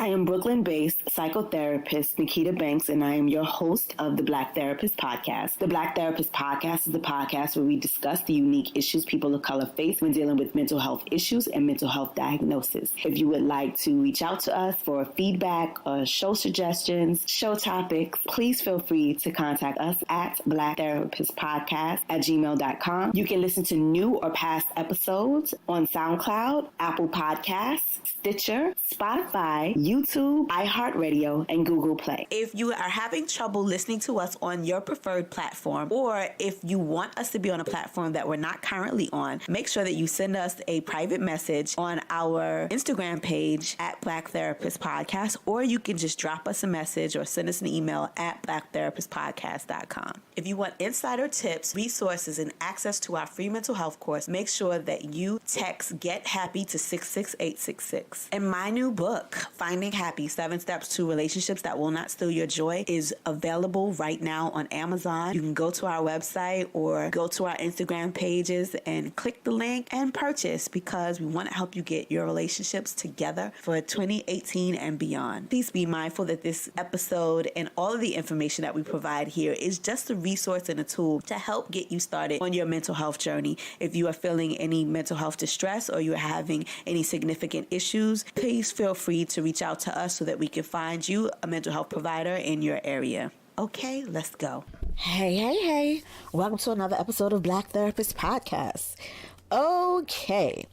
I am Brooklyn-based psychotherapist Nikita Banks, and I am your host of the Black Therapist Podcast. The Black Therapist Podcast is a podcast where we discuss the unique issues people of color face when dealing with mental health issues and mental health diagnosis. If you would like to reach out to us for feedback or show suggestions, show topics, please feel free to contact us at blacktherapistpodcast@gmail.com. You can listen to new or past episodes on SoundCloud, Apple Podcasts, Stitcher, Spotify, YouTube, iHeartRadio, and Google Play. If you are having trouble listening to us on your preferred platform, or if you want us to be on a platform that we're not currently on, make sure that you send us a private message on our Instagram page at Black Therapist Podcast, or you can just drop us a message or send us an email at blacktherapistpodcast.com. If you want insider tips, resources, and access to our free mental health course, make sure that you text Get Happy to 66866. And my new book, Finding Happy, 7 Steps to Relationships That Will Not Steal Your Joy, is available right now on Amazon. You can go to our website or go to our Instagram pages and click the link and purchase, because we want to help you get your relationships together for 2018 and beyond. Please be mindful that this episode and all of the information that we provide here is just a resource and a tool to help get you started on your mental health journey. If you are feeling any mental health distress or you're having any significant issues, please feel free to reach out to us so that we can find you a mental health provider in your area. Okay, let's go. Hey. Welcome to another episode of Black Therapist Podcast. Okay,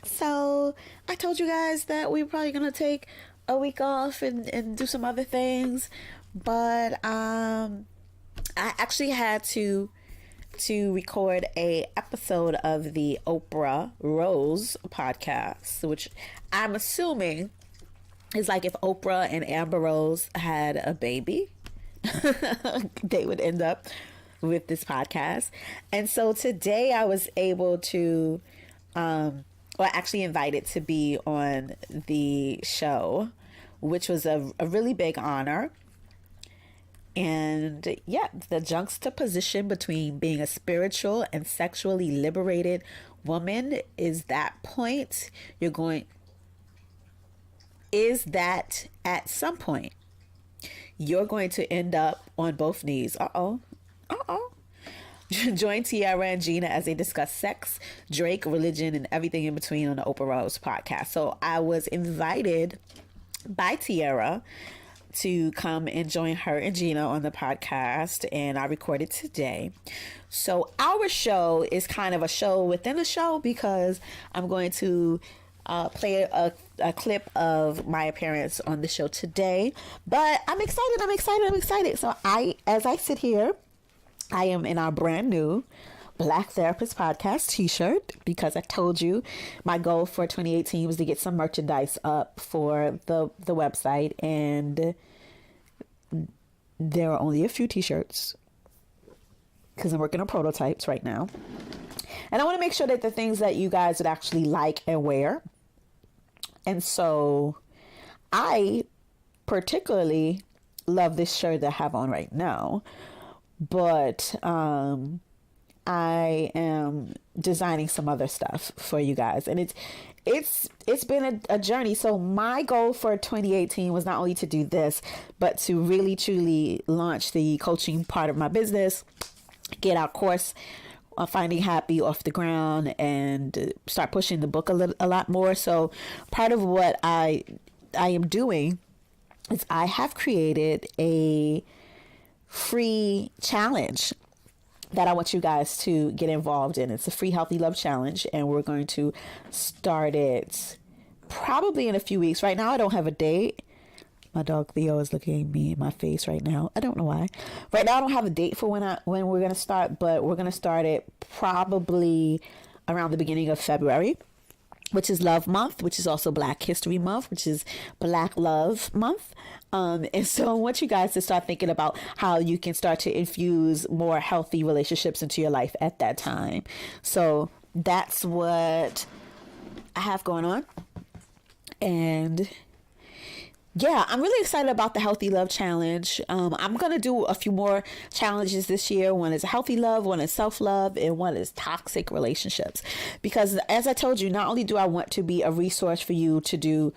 so I told you guys that we were probably going to take a week off and do some other things, but I actually had to record a episode of the Oprah Rose Podcast, which I'm assuming is like if Oprah and Amber Rose had a baby, they would end up with this podcast. And so today I was able to, actually invited to be on the show, which was a really big honor. And yeah, the juxtaposition between being a spiritual and sexually liberated woman is that point is that at some point you're going to end up on both knees. Join Tiara and Gina as they discuss sex, Drake, religion, and everything in between on the Oprah Rose Podcast. So I was invited by Tiara to come and join her and Gina on the podcast, and I recorded today. So our show is kind of a show within a show, because I'm going to play a clip of my appearance on the show today. But I'm excited. So as I sit here, I am in our brand new Black Therapist Podcast t-shirt, because I told you my goal for 2018 was to get some merchandise up for the website, and there are only a few t-shirts because I'm working on prototypes right now, and I want to make sure that the things that you guys would actually like and wear. And so I particularly love this shirt that I have on right now, but I am designing some other stuff for you guys, and it's been a journey. So my goal for 2018 was not only to do this, but to really truly launch the coaching part of my business, get our course Finding Happy off the ground, and start pushing the book a lot more. So part of what I am doing is I have created a free challenge that I want you guys to get involved in. It's a free Healthy Love Challenge, and we're going to start it probably in a few weeks. Right now, I don't have a date. My dog Theo is looking at me in my face right now. I don't know why. Right now, I don't have a date for when we're going to start, but we're going to start it probably around the beginning of February, which is Love Month, which is also Black History Month, which is Black Love Month. And so I want you guys to start thinking about how you can start to infuse more healthy relationships into your life at that time. So that's what I have going on. And yeah, I'm really excited about the Healthy Love Challenge. I'm going to do a few more challenges this year. One is healthy love, one is self-love, and one is toxic relationships. Because as I told you, not only do I want to be a resource for you to do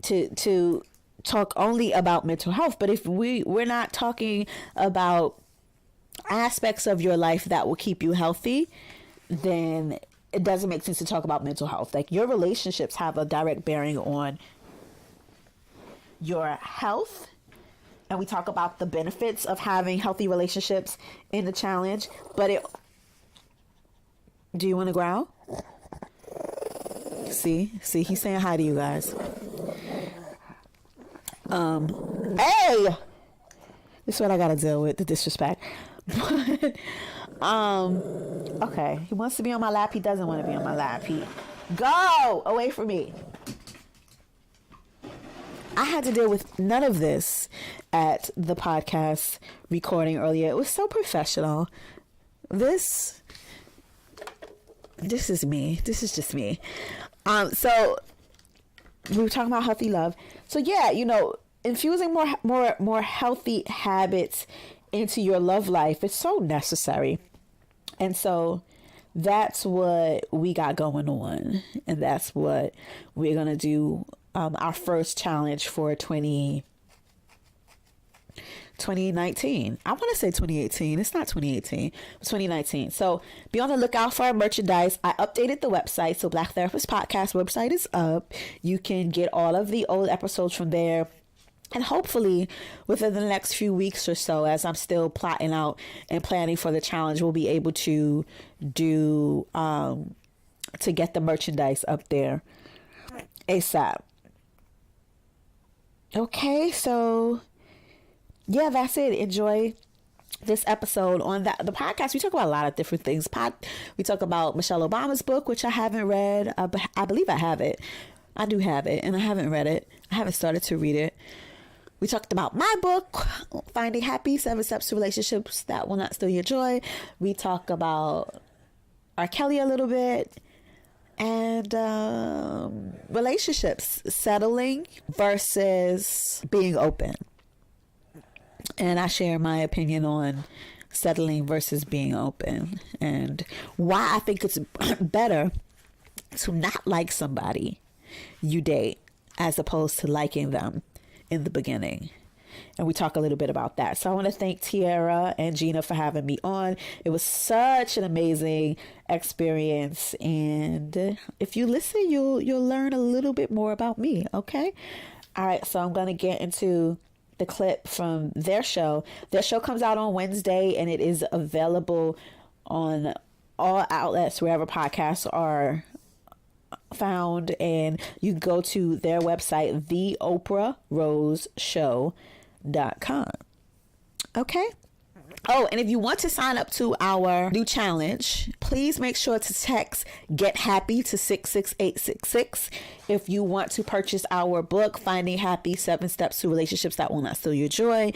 to talk only about mental health. But if we're not talking about aspects of your life that will keep you healthy, then it doesn't make sense to talk about mental health. Like, your relationships have a direct bearing on your health, and we talk about the benefits of having healthy relationships in the challenge. But do you want to growl? See, he's saying hi to you guys. Hey, this is what I gotta deal with, the disrespect. But okay, he wants to be on my lap. He doesn't want to be on my lap. Go away from me. I had to deal with none of this at the podcast recording earlier. It was so professional. This is me. This is just me. So we were talking about healthy love. So yeah, infusing more healthy habits into your love life is so necessary. And so that's what we got going on. And that's what we're going to do. Our first challenge for 2019. I want to say 2018. It's not 2018. It's 2019. So be on the lookout for our merchandise. I updated the website. So Black Therapist Podcast website is up. You can get all of the old episodes from there. And hopefully within the next few weeks or so, as I'm still plotting out and planning for the challenge, we'll be able to do, to get the merchandise up there ASAP. Okay, so yeah, that's it. Enjoy this episode. On the podcast, we talk about a lot of different things. We talk about Michelle Obama's book, which I haven't read. I believe I have it. I do have it, and I haven't read it. I haven't started to read it. We talked about my book, Finding Happy, 7 Steps to Relationships That Will Not Steal Your Joy. We talk about R. Kelly a little bit. And relationships, settling versus being open. And I share my opinion on settling versus being open, and why I think it's better to not like somebody you date as opposed to liking them in the beginning. And we talk a little bit about that. So I want to thank Tiara and Gina for having me on. It was such an amazing experience. And if you listen, you'll learn a little bit more about me. Okay. All right. So I'm going to get into the clip from their show. Their show comes out on Wednesday, and it is available on all outlets wherever podcasts are found. And you can go to their website, theoprahroseshow.com. Okay. Oh, and if you want to sign up to our new challenge, please make sure to text Get Happy to 66866 if you want to purchase our book, Finding Happy, 7 Steps to Relationships That Will Not Steal Your Joy.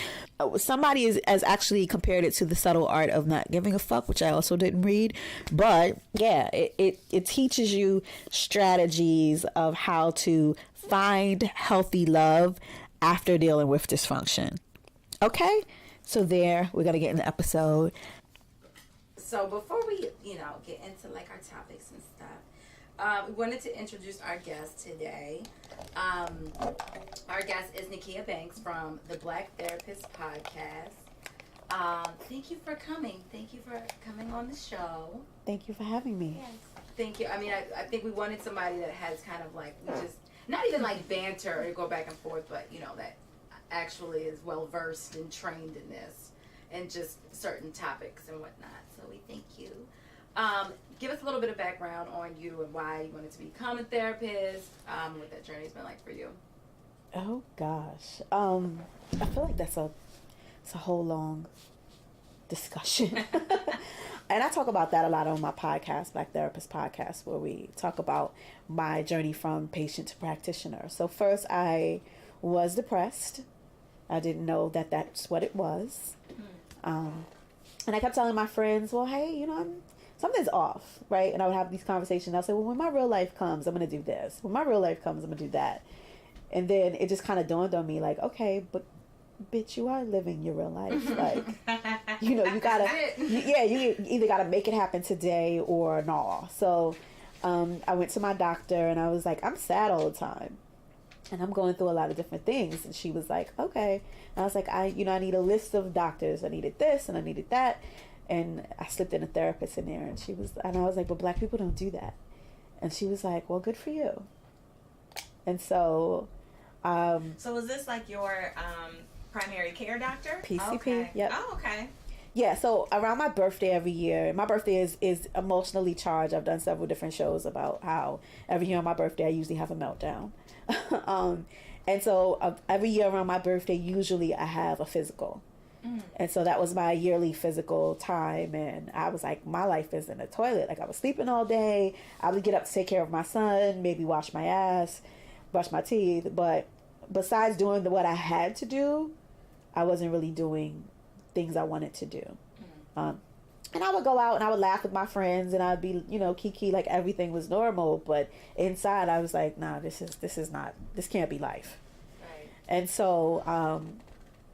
Somebody has actually compared it to The Subtle Art of Not Giving a Fuck, which I also didn't read. But yeah, it teaches you strategies of how to find healthy love after dealing with dysfunction. Okay? So we're going to get in the episode. So before we, get into like our topics and stuff, we wanted to introduce our guest today. Our guest is Nakia Banks from the Black Therapist Podcast. Thank you for coming. Thank you for coming on the show. Thank you for having me. Yes. Thank you. I mean, I think we wanted somebody that has kind of like, not even like banter or go back and forth, but, that actually is well versed and trained in this and just certain topics and whatnot. So we thank you. Give us a little bit of background on you and why you wanted to become a therapist, what that journey's been like for you. Oh gosh. I feel like it's a whole long discussion. And I talk about that a lot on my podcast, Black Therapist Podcast, where we talk about my journey from patient to practitioner. So first I was depressed. I didn't know that that's what it was. And I kept telling my friends, well, hey, something's off, right? And I would have these conversations. I'll say, well, when my real life comes, I'm going to do this. When my real life comes, I'm going to do that. And then it just kind of dawned on me like, okay, but bitch, you are living your real life. Like, you got to, you either got to make it happen today or no. So I went to my doctor and I was like, I'm sad all the time. And I'm going through a lot of different things. And she was like, okay. And I was like, I need a list of doctors. I needed this and I needed that. And I slipped in a therapist in there, and I was like, but Black people don't do that. And she was like, well, good for you. And so, so was this like your primary care doctor? PCP. Okay. Yep. Oh, okay. Yeah. So around my birthday every year, my birthday is emotionally charged. I've done several different shows about how every year on my birthday I usually have a meltdown. And so every year around my birthday, usually I have a physical. And so that was my yearly physical time, and I was like, my life is in the toilet. Like, I was sleeping all day. I would get up to take care of my son, maybe wash my ass, brush my teeth. But besides doing what I had to do, I wasn't really doing things I wanted to do. And I would go out and I would laugh with my friends, and I'd be, kiki, like everything was normal. But inside I was like, nah, this can't be life. Right. And so,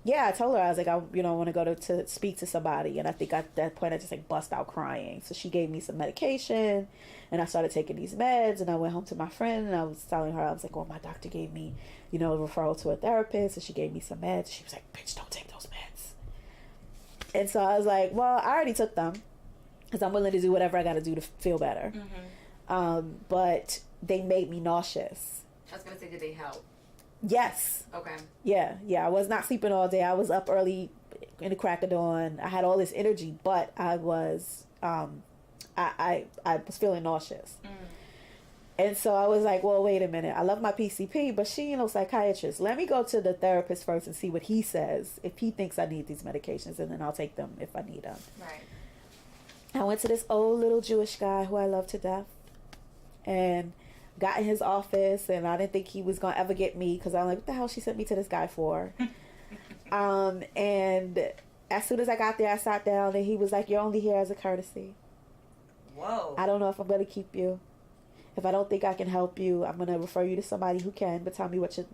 yeah, I told her, I was like, I want to go to speak to somebody. And I think at that point I just like bust out crying. So she gave me some medication, and I started taking these meds, and I went home to my friend, and I was telling her, I was like, well, my doctor gave me, a referral to a therapist, and she gave me some meds. She was like, bitch, don't take those meds. And so I was like, well, I already took them because I'm willing to do whatever I got to do to feel better. But they made me nauseous. I was going to say, did they help? Yes. Okay. Yeah. I was not sleeping all day. I was up early in the crack of dawn. I had all this energy, but I was, I was feeling nauseous. And so I was like, well, wait a minute. I love my PCP, but she, psychiatrist. Let me go to the therapist first and see what he says. If he thinks I need these medications, and then I'll take them if I need them. Right. I went to this old little Jewish guy who I love to death, and got in his office, and I didn't think he was gonna ever get me, because I'm like, what the hell she sent me to this guy for? And as soon as I got there, I sat down, and he was like, you're only here as a courtesy. Whoa. I don't know if I'm gonna keep you. If I don't think I can help you, I'm gonna refer you to somebody who can, but tell me what you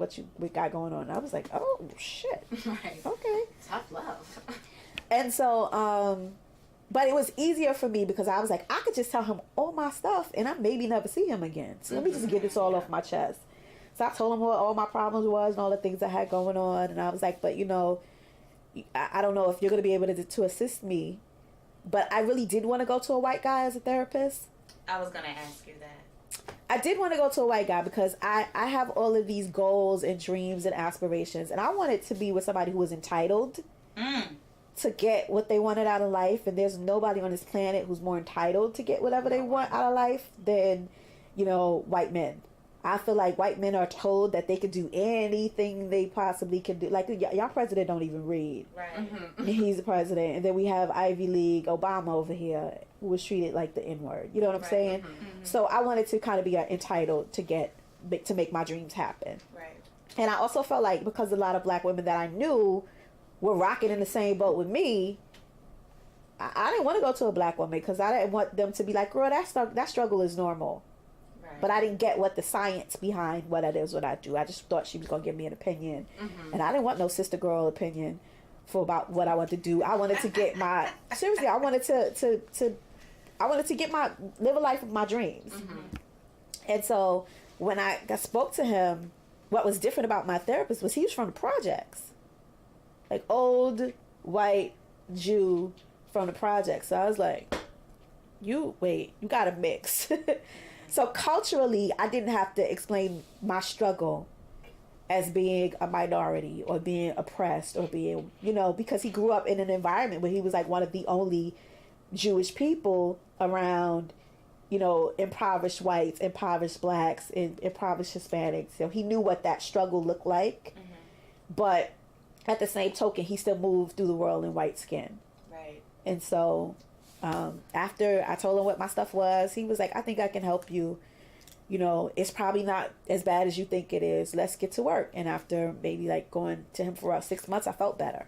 got going on. And I was like, oh shit. Right. Okay. Tough love. And so, but it was easier for me because I was like, I could just tell him all my stuff and I maybe never see him again. So let me just get this all off my chest. So I told him what all my problems was and all the things I had going on. And I was like, but I don't know if you're going to be able to assist me. But I really did want to go to a white guy as a therapist. I was going to ask you that. I did want to go to a white guy because I have all of these goals and dreams and aspirations. And I wanted to be with somebody who was entitled to get what they wanted out of life. And there's nobody on this planet who's more entitled to get whatever they want out of life than, white men. I feel like white men are told that they could do anything they possibly could do. Like, y'all president don't even read. Right. He's the president. And then we have Ivy League Obama over here, who was treated like the N-word. You know what I'm saying? So I wanted to kind of be entitled to make my dreams happen. Right. And I also felt like because a lot of black women that I knew were rocking in the same boat with me, I didn't want to go to a black woman because I didn't want them to be like, girl, that struggle is normal. Right. But I didn't get what the science behind what it is what I do. I just thought she was going to give me an opinion. And I didn't want no sister girl opinion about what I want to do. I wanted to get my, seriously, I wanted to get live a life of my dreams. And so when I spoke to him, what was different about my therapist was he was from the projects. Like old white Jew from the projects. So I was like, you gotta mix. So culturally, I didn't have to explain my struggle as being a minority or being oppressed or being, because he grew up in an environment where he was like one of the only Jewish people around, impoverished whites, impoverished blacks, and impoverished Hispanics. So he knew what that struggle looked like. But at the same token, he still moved through the world in white skin. Right. And so after I told him what my stuff was, he was like, I think I can help you. It's probably not as bad as you think it is. Let's get to work. And after maybe going to him for about 6 months, I felt better.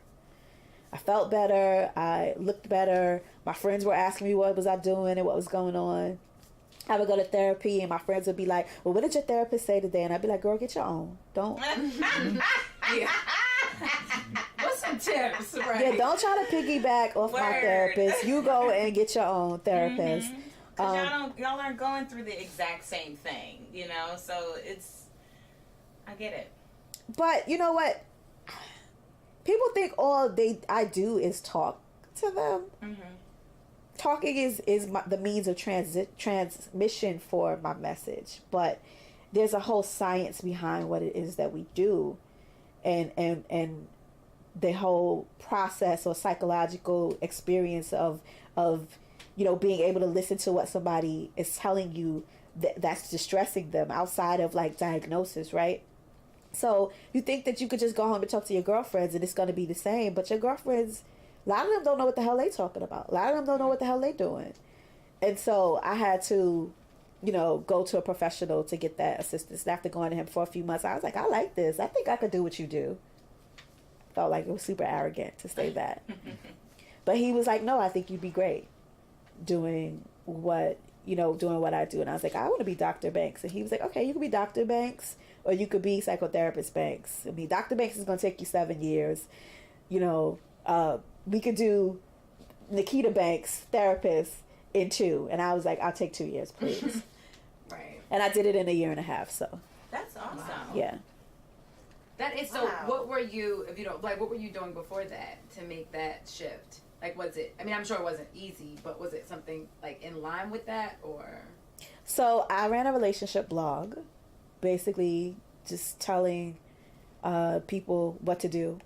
I looked better. My friends were asking me what was I doing and what was going on. I would go to therapy and my friends would be like, well, what did your therapist say today? And I'd be like, girl, get your own. Don't. What's some tips, right? Yeah, don't try to piggyback off my therapist. You go and get your own therapist. Because y'all aren't going through the exact same thing, so I get it. But you know what? People think all I do is talk to them. Mm-hmm. Talking is the means of transmission for my message, but there's a whole science behind what it is that we do, and the whole process or psychological experience of being able to listen to what somebody is telling you that's distressing them outside of like diagnosis, right? So you think that you could just go home and talk to your girlfriends and it's going to be the same, but your girlfriends, a lot of them don't know what the hell they talking about. A lot of them don't know what the hell they doing. And so I had to, go to a professional to get that assistance. And after going to him for a few months, I was like, I like this. I think I could do what you do. Felt like it was super arrogant to say that. But he was like, no, I think you'd be great doing what I do. And I was like, I want to be Dr. Banks. And he was like, okay, you can be Dr. Banks or you could be psychotherapist Banks. I mean, Dr. Banks is going to take you 7 years. We could do Nikita Banks, therapist, in 2. And I was like, I'll take 2 years, please. Right. And I did it in a year and a half, so. That's awesome. Wow. Yeah. That is so. Wow. What were you, what were you doing before that to make that shift? Like, was it, I'm sure it wasn't easy, but was it something like in line with that or? So I ran a relationship blog, basically just telling people what to do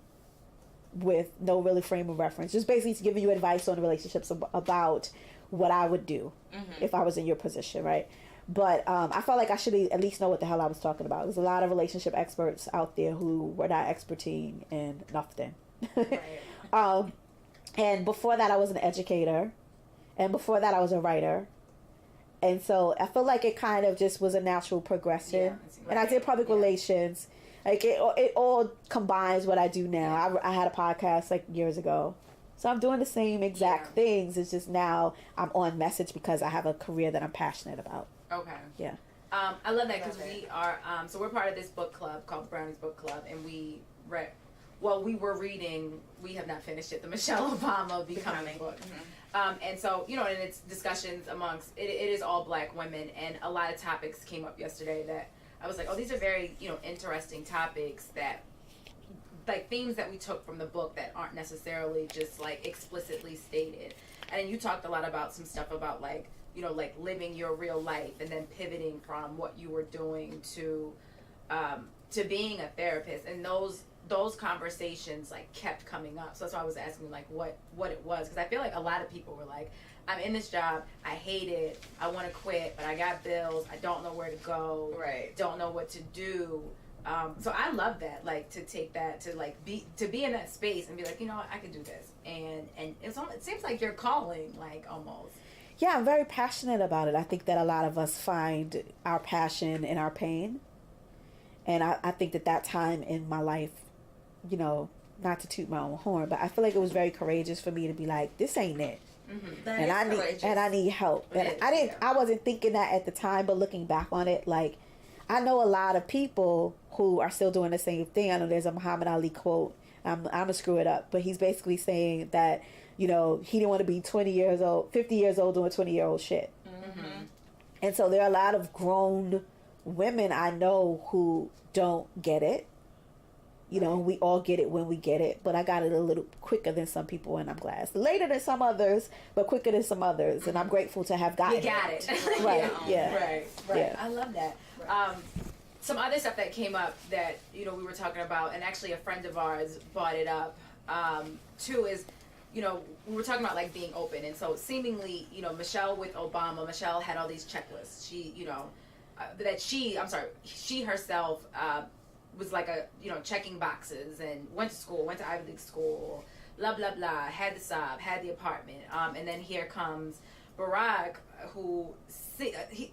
with no really frame of reference. Just basically giving you advice on relationships about what I would do if I was in your position, right? But I felt like I should at least know what the hell I was talking about. There's a lot of relationship experts out there who were not experting in nothing. Right. And before that, I was an educator. And before that, I was a writer. And so I feel like it kind of just was a natural progression. Yeah, right. And I did public relations. Like it all combines what I do now. I had a podcast like years ago. So I'm doing the same exact things. It's just now I'm on message because I have a career that I'm passionate about. Okay. Yeah. I love that because we are, so we're part of this book club called Brownie's Book Club, and we were reading, we have not finished it, the Michelle Obama Becoming book. Mm-hmm. And so, and it's discussions amongst, it is all Black women, and a lot of topics came up yesterday that I was like, oh, these are very, interesting topics that, like, themes that we took from the book that aren't necessarily just, like, explicitly stated. And you talked a lot about some stuff about, like, like living your real life and then pivoting from what you were doing to being a therapist. And those conversations, like, kept coming up. So that's why I was asking, like, what it was. Because I feel like a lot of people were like, I'm in this job, I hate it, I want to quit, but I got bills, I don't know where to go, right? Don't know what to do. So I love that, like, to take that, to, like, be in that space and be like, what, I can do this. And it seems like you're calling, like, almost. Yeah, I'm very passionate about it. I think that a lot of us find our passion in our pain. And I think that time in my life, not to toot my own horn, but I feel like it was very courageous for me to be like, this ain't it. Mm-hmm. And I need help. And I wasn't thinking that at the time, but looking back on it, like, I know a lot of people who are still doing the same thing. I know there's a Muhammad Ali quote. I'm going to screw it up, but he's basically saying that, he didn't want to be 50 years old doing 20-year-old shit. Mm-hmm. And so there are a lot of grown women I know who don't get it. We all get it when we get it, but I got it a little quicker than some people, and I'm glad. Later than some others, but quicker than some others, and I'm grateful to have gotten it. You got it. Right, yeah. Right. Yeah. I love that. Right. Some other stuff that came up that, we were talking about, and actually a friend of ours brought it up, too, is, we were talking about, like, being open. And so seemingly, Michelle with Obama, Michelle had all these checklists. She herself was like checking boxes and went to school, went to Ivy League school, blah, blah, blah, had the job, had the apartment. And then here comes Barack, who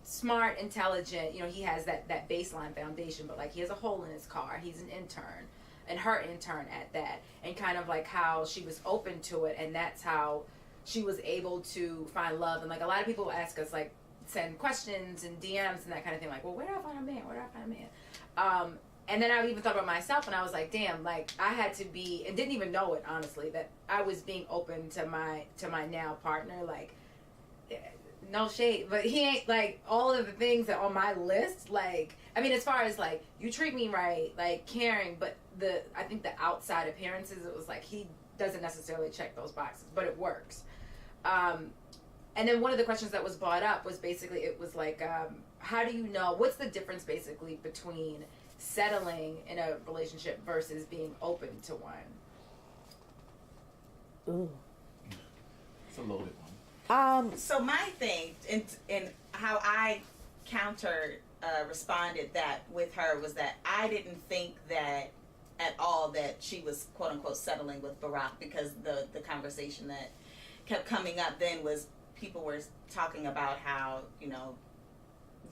smart, intelligent, he has that baseline foundation, but, like, he has a hole in his car. He's an intern. And her intern at that, and kind of like how she was open to it, and that's how she was able to find love. And, like, a lot of people ask us, like, send questions and DMs and that kind of thing, like, well, where do I find a man? And then I even thought about myself, and I was like, damn, like, I had to be, and didn't even know it, honestly, that I was being open to my now partner. Like, no shade, but he ain't like all of the things that on my list. Like, I mean, as far as like you treat me right, like caring, but I think the outside appearances, it was like he doesn't necessarily check those boxes, but it works. And then one of the questions that was brought up was basically, it was like, how do you know, what's the difference basically between settling in a relationship versus being open to one? Ooh. It's a loaded one. So my thing and how I responded that with her was that I didn't think that at all that she was quote unquote settling with Barack, because the conversation that kept coming up then was people were talking about how, you know,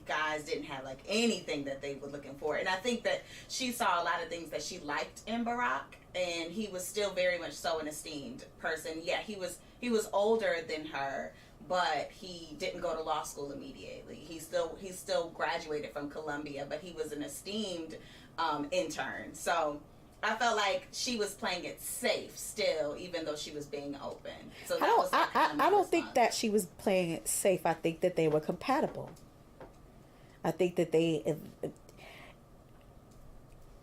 guys didn't have like anything that they were looking for, and I think that she saw a lot of things that she liked in Barack, and he was still very much so an esteemed person. Yeah, he was older than her, but he didn't go to law school immediately. He still graduated from Columbia, but he was an esteemed intern. So I felt like she was playing it safe still, even though she was being open. So I don't think that she was playing it safe. I think that they were compatible. I think that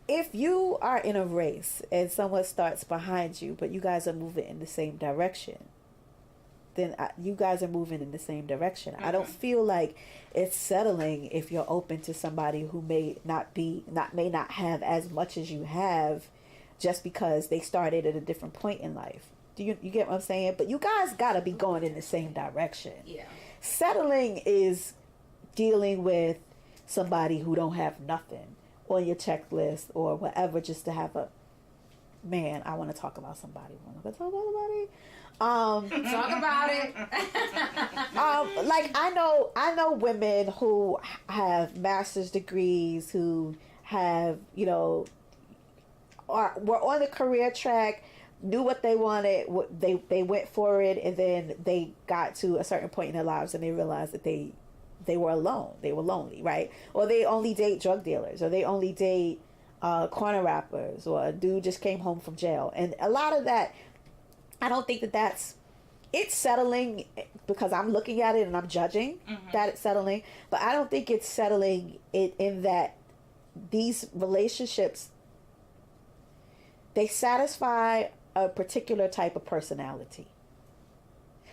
if you are in a race and someone starts behind you, but you guys are moving in the same direction, then you guys are moving in the same direction. Mm-hmm. I don't feel like it's settling if you're open to somebody who may not have as much as you have, just because they started at a different point in life. Do you get what I'm saying? But you guys gotta be going in the same direction. Yeah. Settling is dealing with somebody who don't have nothing on your checklist or whatever, just to have a man. I want to talk about somebody. Talk about it. Like I know women who have master's degrees, who have, you know, were on the career track, knew what they wanted, they went for it, and then they got to a certain point in their lives and they realized that they were alone. They were lonely, right? Or they only date drug dealers, or they only date corner rappers, or a dude just came home from jail. And a lot of that, I don't think it's settling, because I'm looking at it and I'm judging that it's settling, but I don't think it's settling in that these relationships, they satisfy a particular type of personality.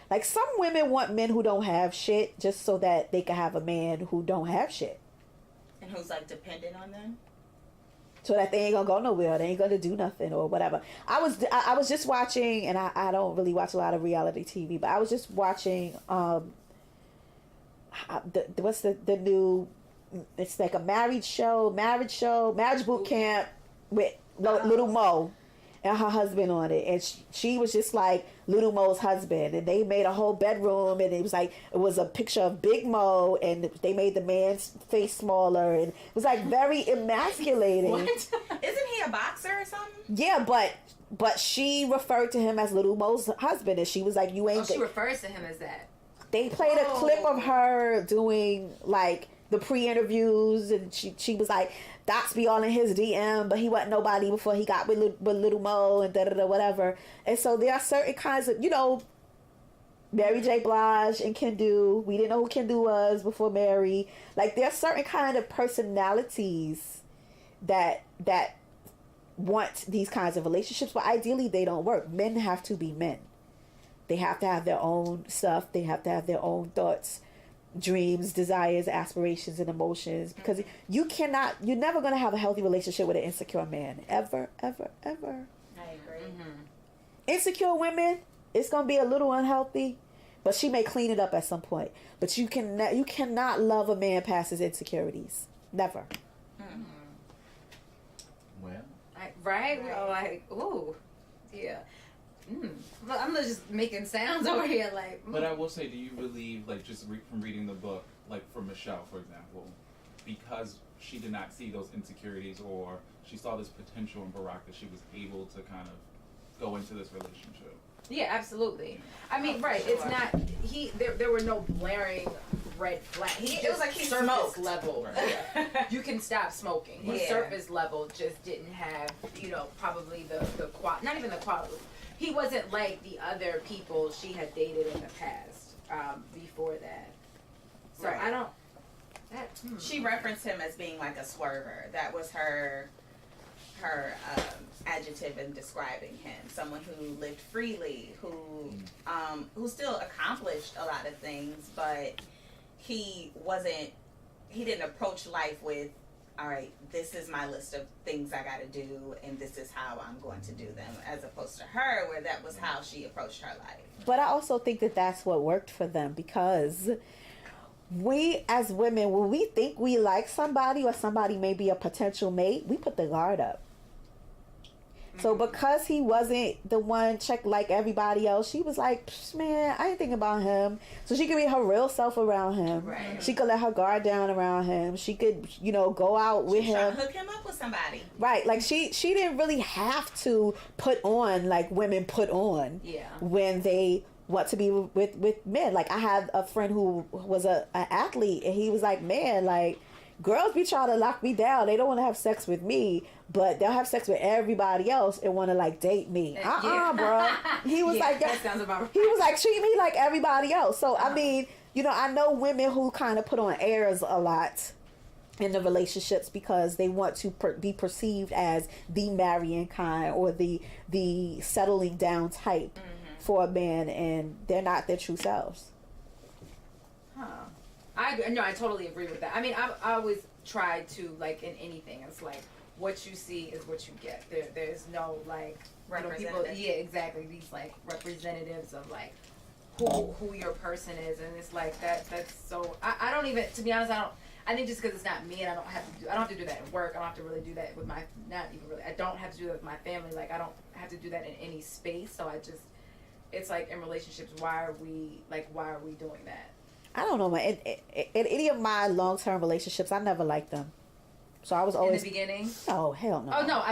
Like, some women want men who don't have shit just so that they can have a man who don't have shit. And who's like dependent on them? So that they ain't gonna go nowhere, they ain't gonna do nothing or whatever. I was just watching, and I don't really watch a lot of reality TV, but I was just watching what's the new, it's like a marriage boot camp with Little Mo and her husband on it, and she was just like Little Mo's husband, and they made a whole bedroom, and it was a picture of Big Mo, and they made the man's face smaller, and it was like very emasculating. What? Isn't he a boxer or something? Yeah, but she referred to him as Little Mo's husband, and she was like, "You ain't." Oh, she refers to him as that. They played a clip of her doing like the pre-interviews, and she was like, "Dots be all in his DM, but he wasn't nobody before he got with Little Mo and whatever." And so there are certain kinds of, you know, Mary J. Blige and Kendu. We didn't know who Kendu was before Mary. Like, there are certain kind of personalities that want these kinds of relationships, but ideally they don't work. Men have to be men. They have to have their own stuff. They have to have their own thoughts, dreams, desires, aspirations, and emotions, because you're never going to have a healthy relationship with an insecure man. Ever, ever, ever. I agree. Mm-hmm. Insecure women, it's going to be a little unhealthy, but she may clean it up at some point. But you cannot love a man past his insecurities. Never. Mm-hmm. Well. Right? We're all like, ooh, yeah. Look, I'm just making sounds over here, like. But I will say, do you believe, like, just from reading the book, like for Michelle, for example, because she did not see those insecurities, or she saw this potential in Barack, that she was able to kind of go into this relationship? Yeah, absolutely. I mean, right? It's not there were no blaring red flags. It was like he surface smoked. level. Right. Yeah. You can stop smoking. His Yeah. surface level just didn't have, you know, probably the not even the quality. He wasn't like the other people she had dated in the past before that. So Right. I don't. She referenced him as being like a swerver. That was her adjective in describing him. Someone who lived freely, who still accomplished a lot of things, but he didn't approach life with, all right, this is my list of things I got to do, and this is how I'm going to do them, as opposed to her, where that was how she approached her life. But I also think that that's what worked for them, because we as women, when we think we like somebody or somebody may be a potential mate, we put the guard up. So because he wasn't the one checked like everybody else, she was like, man, I ain't thinking about him. So she could be her real self around him. Right. She could let her guard down around him. She could, go out with She's trying him. to hook him up with somebody. Right. Like she didn't really have to put on like women put on when they want to be with men. Like I had a friend who was an athlete, and he was like, man, like girls be trying to lock me down. They don't want to have sex with me, but they'll have sex with everybody else and want to like date me. Bro. He was like, that sounds about right. He was like, treat me like everybody else. So I mean, I know women who kind of put on airs a lot in the relationships because they want to be perceived as the marrying kind or the settling down type for a man, and they're not their true selves. I totally agree with that. I mean, I always try to, like, in anything, it's like, what you see is what you get. There's no, like, people, exactly, these, like, representatives of, like, who your person is, and it's like, that's so, I don't even, to be honest, I think just because it's not me, and I don't have to do that at work, I don't have to really do that with I don't have to do that with my family, like, I don't have to do that in any space, so it's like, in relationships, why are we doing that? I don't know, man. In any of my long-term relationships, I never liked them. So I was always... In the beginning? Oh, hell no. Oh, no,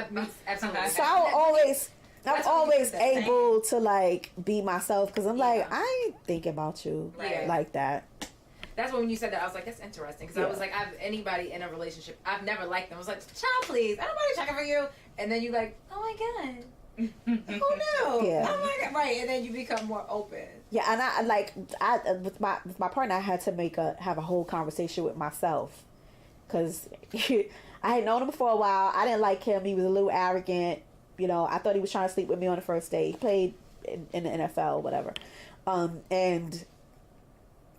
absolutely. So I'm always able to, like, be myself, because I'm like, I ain't thinking about you like that. That's when you said that, I was like, that's interesting, because I was like, anybody in a relationship, I've never liked them. I was like, child, please, ain't nobody checking for you. And then you're like, oh my God. Who knew? Yeah. Oh my God. Right, and then you become more open. Yeah, and I with my partner, I had to have a whole conversation with myself, because I had known him for a while. I didn't like him. He was a little arrogant. I thought he was trying to sleep with me on the first day. He played in the NFL, whatever. And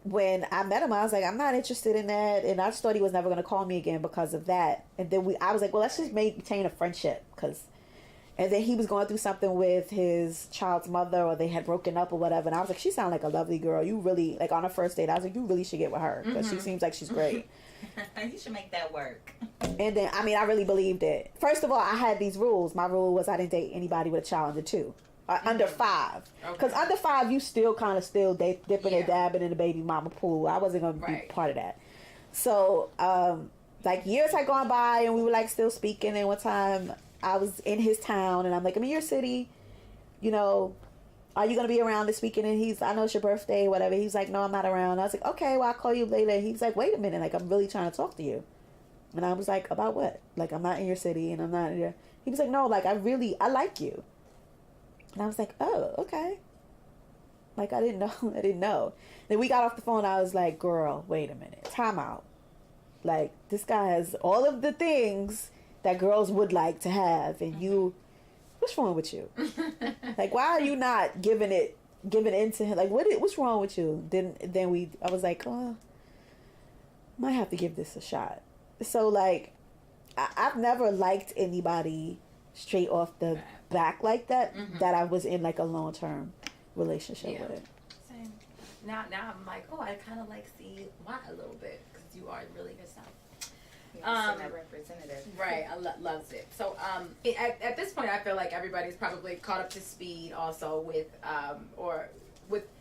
when I met him, I was like, I'm not interested in that, and I just thought he was never going to call me again because of that. And then I was like, well, let's just maintain a friendship, and then he was going through something with his child's mother, or they had broken up or whatever. And I was like, she sounds like a lovely girl. You really, like, on a first date, I was like, you really should get with her, because she seems like she's great. You should make that work. And then, I really believed it. First of all, I had these rules. My rule was I didn't date anybody with a child under 2. Under 5. Because under 5, you still dipping and dabbing in the baby mama pool. I wasn't going to be part of that. So, like, years had gone by, and we were, like, still speaking. And one time, I was in his town, and I'm like, I'm in your city, are you going to be around this weekend? And I know it's your birthday, whatever. He's like, no, I'm not around. I was like, okay, well, I'll call you later. He's like, wait a minute, like, I'm really trying to talk to you. And I was like, about what? Like, I'm not in your city, and I'm not in your... He was like, no, like, I like you. And I was like, oh, okay. Like, I didn't know. Then we got off the phone, I was like, girl, wait a minute, time out. Like, this guy has all of the things that girls would like to have, and you, what's wrong with you? Like, why are you not giving in to him? Like, what's wrong with you? I was like, oh, might have to give this a shot. So, like, I've never liked anybody straight off the back like that, that I was in, like, a long-term relationship with. Same. Now I'm like, oh, I kind of, like, see why a little bit, because you are really yourself. That representative. Right, I loves it. So at this point, I feel like everybody's probably caught up to speed also with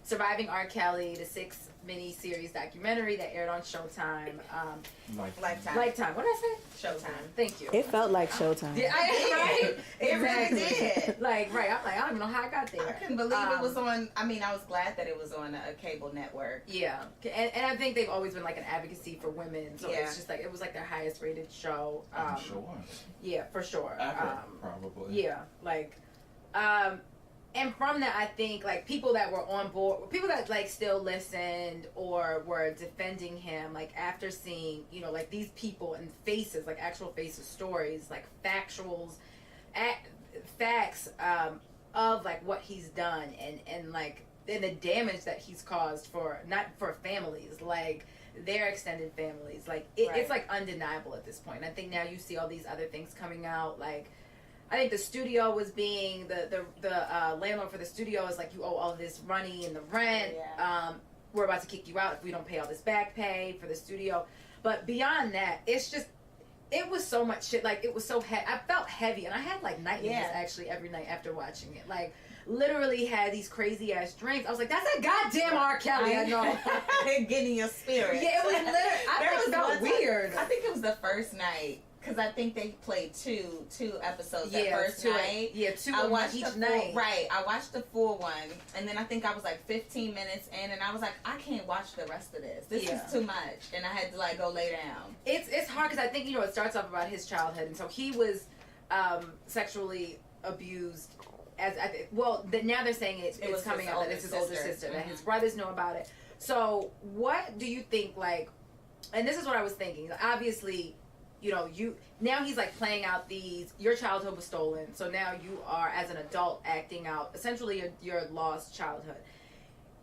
Surviving R. Kelly, the 6 mini-series documentary that aired on Showtime. Lifetime. What did I say? Showtime. Thank you. It felt like Showtime. Right? It really did. Like, right. I'm like, I don't even know how I got there. I couldn't believe it was on. I mean, I was glad that it was on a cable network. Yeah. And I think they've always been like an advocacy for women. So it's just like, it was like their highest rated show. Sure. Yeah, for sure. Ever, probably. Yeah. Like, And from that, I think, like, people that were on board, people that, like, still listened or were defending him, like, after seeing, you know, like, these people and faces, like, actual faces, stories, like, facts, of, like, what he's done and like, and the damage that he's caused not for families, like, their extended families. Like, it's, like, undeniable at this point. I think now you see all these other things coming out, like, I think the studio was being the landlord for the studio is like, you owe all this money and the rent. We're about to kick you out if we don't pay all this back pay for the studio. But beyond that, it's just, it was so much shit. Like, it was so I felt heavy, and I had like nightmares actually every night after watching it. Like, literally had these crazy ass dreams. I was like, that's a goddamn R. Kelly. I know. Getting your spirit. Yeah, it was literally. I felt weird. I think it was the first night. Because I think they played two episodes that first night. Yeah, two I watched each the night. Right. I watched the full one. And then I think I was like 15 minutes in. And I was like, I can't watch the rest of this. This is too much. And I had to like go lay down. It's hard because I think, you know, it starts off about his childhood. And so he was sexually abused. Now they're saying it's coming out that it's his older sister. That his brothers know about it. So what do you think, like, and this is what I was thinking. Obviously, you know, now he's like playing out your childhood was stolen, so now you are as an adult acting out essentially your lost childhood.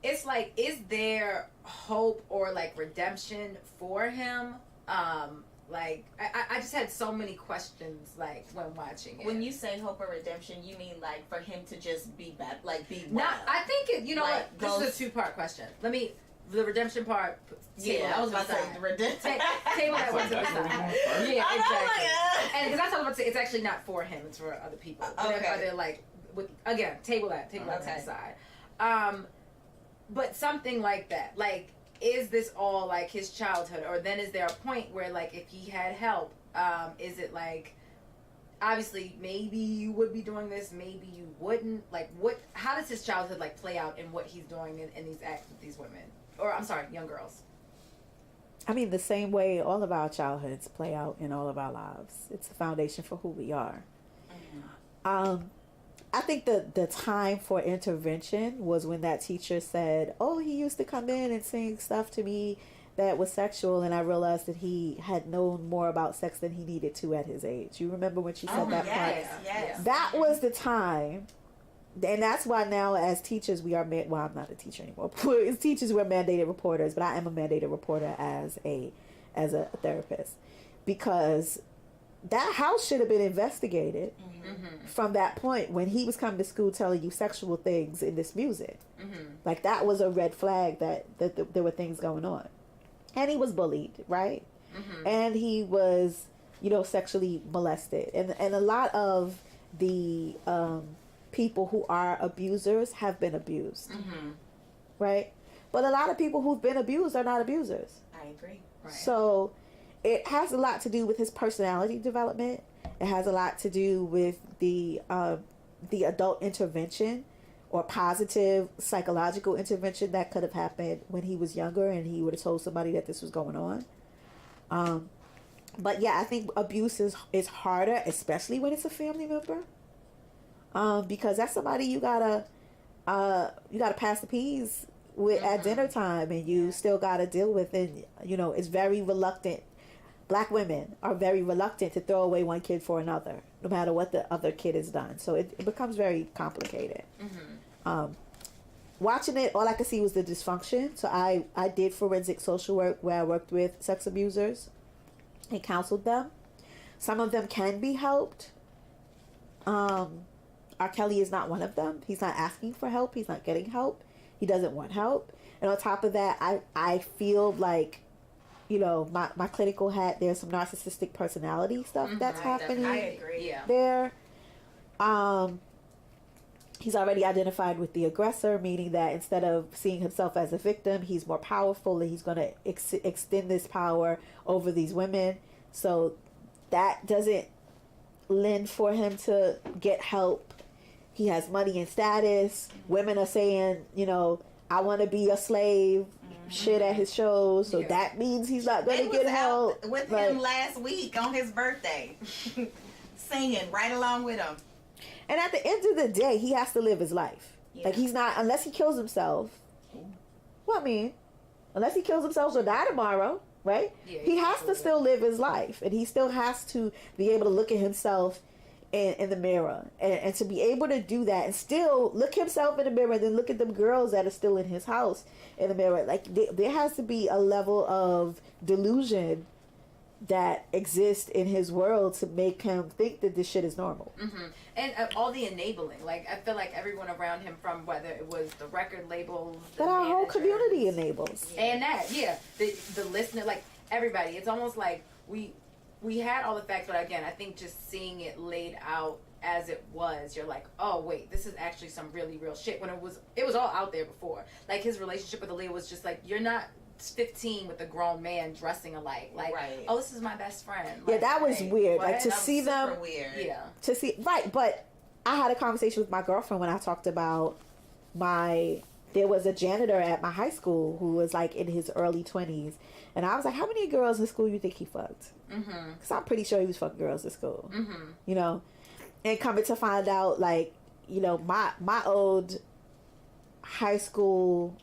It's like, is there hope or like redemption for him? Like, I just had so many questions, like, when watching it. When you say hope or redemption, you mean like for him to just be bad, like be well? Not, I think it. You know like what? This is a 2-part question. The redemption part. Yeah, I was about to say the redemption. Table that one to the side. Yeah, exactly. And because that's what I was about to say, it's actually not for him; it's for other people. Okay. They're like, table that to the side. But something like that, like, is this all like his childhood, or then is there a point where, like, if he had help, is it like, obviously maybe you would be doing this, maybe you wouldn't. Like, how does his childhood like play out in what he's doing in these acts with these women? Or, I'm sorry, young girls. I mean, the same way all of our childhoods play out in all of our lives. It's the foundation for who we are. I think the time for intervention was when that teacher said, oh, he used to come in and sing stuff to me that was sexual, and I realized that he had known more about sex than he needed to at his age. You remember when she said that part? Yes. That was the time. And that's why now, as teachers, we are well, I'm not a teacher anymore. As teachers, we're mandated reporters, but I am a mandated reporter as a therapist, because that house should have been investigated from that point when he was coming to school telling you sexual things in this music. Like, that was a red flag that there were things going on, and he was bullied, right? And he was, you know, sexually molested, and a lot of the people who are abusers have been abused, right? But a lot of people who've been abused are not abusers. I agree. Right. So it has a lot to do with his personality development. It has a lot to do with the adult intervention or positive psychological intervention that could have happened when he was younger and he would have told somebody that this was going on. But yeah, I think abuse is harder, especially when it's a family member. Because that's somebody you gotta pass the peas with at dinner time, and you still gotta deal with, and you know, it's very reluctant. Black women are very reluctant to throw away one kid for another, no matter what the other kid has done. So it becomes very complicated. Watching it, all I could see was the dysfunction. So I did forensic social work where I worked with sex abusers and counseled them. Some of them can be helped. R. Kelly is not one of them. He's not asking for help. He's not getting help. He doesn't want help. And on top of that, I feel like, you know, my clinical hat, there's some narcissistic personality stuff that's happening. I agree. Yeah. There. He's already identified with the aggressor, meaning that instead of seeing himself as a victim, he's more powerful, and he's going to extend this power over these women. So that doesn't lend for him to get help. He has money and status. Women are saying, you know, I want to be a slave. Shit at his shows, so that means he's not going to get help. With him last week on his birthday, singing right along with him. And at the end of the day, he has to live his life. Yeah. Like, he's not, unless he kills himself. Well, I mean, unless he kills himself or die tomorrow, right? Yeah, he has to still live his life. And he still has to be able to look at himself in the mirror. And to be able to do that and still look himself in the mirror and then look at them girls that are still in his house in the mirror. Like, there has to be a level of delusion that exists in his world to make him think that this shit is normal. Mm-hmm. And all the enabling, like, I feel like everyone around him, from whether it was the record labels, That our whole community enables. and the listener, like, everybody, it's almost like we had all the facts, but again, I think just seeing it laid out as it was, you're like, oh wait, this is actually some really real shit, when it was all out there before. Like, his relationship with Aaliyah was just like, you're not 15 with a grown man dressing alike. Like, right. oh, this is my best friend. Like, Yeah, that was weird. what? Like, to That was see them. Super weird. Yeah. To see, right, but I had a conversation with my girlfriend when I talked about there was a janitor at my high school who was like in his early 20s, and I was like, how many girls in school you think he fucked? Because I'm pretty sure he was fucking girls in school. You know, and coming to find out, like, you know, my old high school,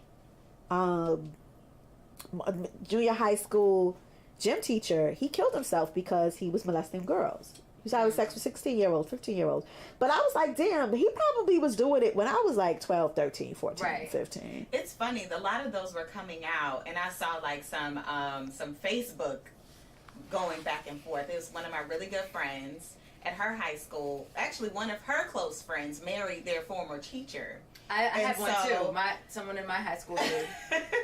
junior high school gym teacher, he killed himself because he was molesting girls. He was having sex with 16-year-olds, 15-year-olds. But I was like, damn, he probably was doing it when I was like 12, 13, 14, Right. 15. It's funny, a lot of those were coming out, and I saw like some Facebook going back and forth. It was one of my really good friends at her high school. Actually, one of her close friends married their former teacher. I had And one so- too. Someone in my high school did.